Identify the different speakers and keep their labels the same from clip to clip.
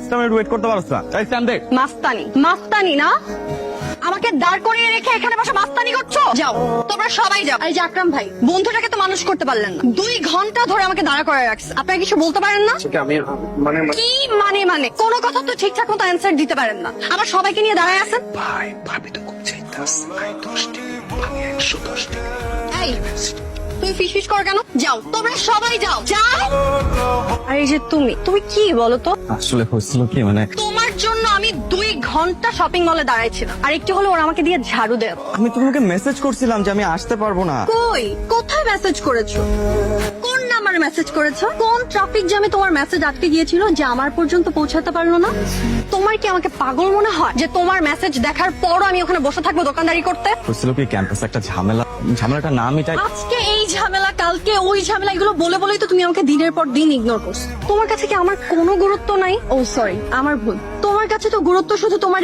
Speaker 1: Extra minute wait করতে পারছ না? তাই স্ট্যান্ড দে।
Speaker 2: মাস্তানি মাস্তানি না, আমাকে দাঁড় করিয়ে রেখে এখানে বসে মাস্তানি করছো? যাও তোমরা সবাই যাও। এই যে আকরাম ভাই, বন্ধুটাকে তো মানুষ করতে পারলেন না, 2 ঘন্টা ধরে আমাকে দাঁড়া করে রাখছে। আপনারা কিছু বলতে পারেন না?
Speaker 3: আমি
Speaker 2: কি মানে কোনো কথা তো ঠিকঠাক মতো অ্যান্সার দিতে পারেন না, আবার সবাইকে নিয়ে দাঁড়ায় আছেন।
Speaker 3: ভাই ভাবি তো খুব চাইতাস, ভাই 10 টাকা, ভাবি 110 টাকা।
Speaker 2: এই তুমি ফিসফিস করো কেন? যাও তোমরা সবাই যাও, যাও। আর এই যে তুমি কি বলো তো?
Speaker 1: আসলে হচ্ছিল কি মানে
Speaker 2: তোমার জন্য আমি 2 ঘন্টা শপিং মলে দাঁড়াইছিলাম, আর একটু হলো ওরা আমাকে দিয়ে ঝাড়ু দেয়।
Speaker 1: আমি তোমাকে মেসেজ করছিলাম যে আমি আসতে পারবো না।
Speaker 2: কই কোথায় মেসেজ করেছো? কোন নাম্বারে মেসেজ করেছো? কোন ট্রাফিক জ্যামে তোমার মেসেজ আটকে গিয়েছিল যে আমার পর্যন্ত পৌঁছাতে পারলো না? তোমার কি আমাকে পাগল মনে হয় যে তোমার মেসেজ দেখার পরও আমি ওখানে বসে থাকবো দোকানদারি করতে?
Speaker 1: হচ্ছিল কি ক্যাম্পাসে একটা ঝামেলাটা না মিটাই।
Speaker 2: আজকে এই ঝামেলা, কালকে ওই ঝামেলা, এগুলো বলেই তো তুমি আমাকে দিনের পর দিন ইগনোর করছো। তোমার কাছে কি আমার কোনো গুরুত্ব নাই? ও সরি, আমার ভুল। তোমার কাছে তো গুরুত্ব শুধু তোমার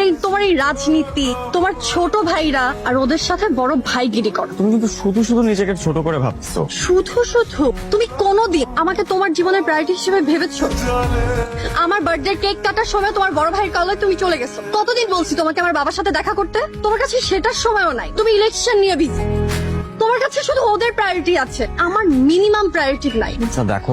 Speaker 2: এই রাজনীতি, তোমার ছোট ভাইরা আর ওদের সাথে বড় ভাইগিরি করো।
Speaker 1: তুমি কিন্তু শুধু নিজেকে ছোট করে ভাবছো।
Speaker 2: শুধু তুমি কোনোদিন আমাকে তোমার জীবনের প্রায়োরিটি হিসেবে ভেবেছো? আমার বার্থডে কেক কাটার সময় তোমার বড় ভাইয়ের কলায় তুমি চলে গেছো। কতদিন বলছি তোমাকে আমার বাবার সাথে দেখা করতে? তোমার কাছে সেটার সময়ও নাই, তুমি ইলেকশন নিয়ে বিজি। তোমার কাছে শুধু ওদের প্রায়োরিটি আছে, আমার মিনিমাম প্রায়োরিটি নাই।
Speaker 1: আচ্ছা দেখো,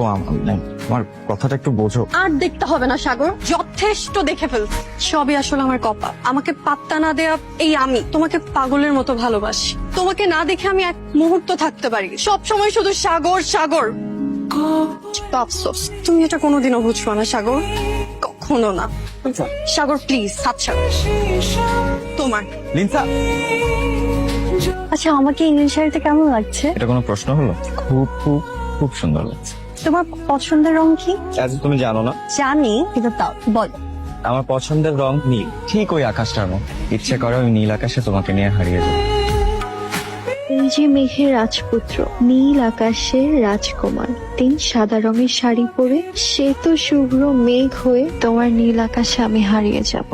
Speaker 1: আমার কথাটা একটু বোঝো।
Speaker 2: আর দেখতে হবে না সাগর, যথেষ্ট দেখে ফেলছি। সবই আসলে আমার কপাল। আমাকে পাত্তা না দেয়া এই আমি তোমাকে পাগলের মতো ভালোবাসি। তোমাকে না দেখে আমি এক মুহূর্ত থাকতে পারি, সব সময় শুধু সাগর সাগর। আফসোস তুমি এটা কোনোদিনও বুঝবো না সাগর, কখনো না। সাগর প্লিজ, হাত ছাড়ো। তোমার
Speaker 1: লিনসা,
Speaker 2: আচ্ছা আমাকে ইংলিশ শাড়িতে কেমন লাগছে?
Speaker 1: এটা কোনো প্রশ্ন হলো? খুব খুব খুব সুন্দর লাগছে।
Speaker 2: তোমার পছন্দের রং কি?
Speaker 1: আজ তুমি জানো না?
Speaker 2: জানি, কিন্তু তাও বল।
Speaker 1: আমার পছন্দের রং নীল, ঠিক ওই আকাশটার মতো। ইচ্ছে করে ওই নীল আকাশে তোমাকে নিয়ে হারিয়ে যাবো।
Speaker 4: এই যে মেঘের রাজপুত্র, নীল আকাশের রাজকুমার, তিন সাদা রঙের শাড়ি পরে সে তো শুভ্র মেঘ হয়ে তোমার নীল আকাশে আমি হারিয়ে যাব।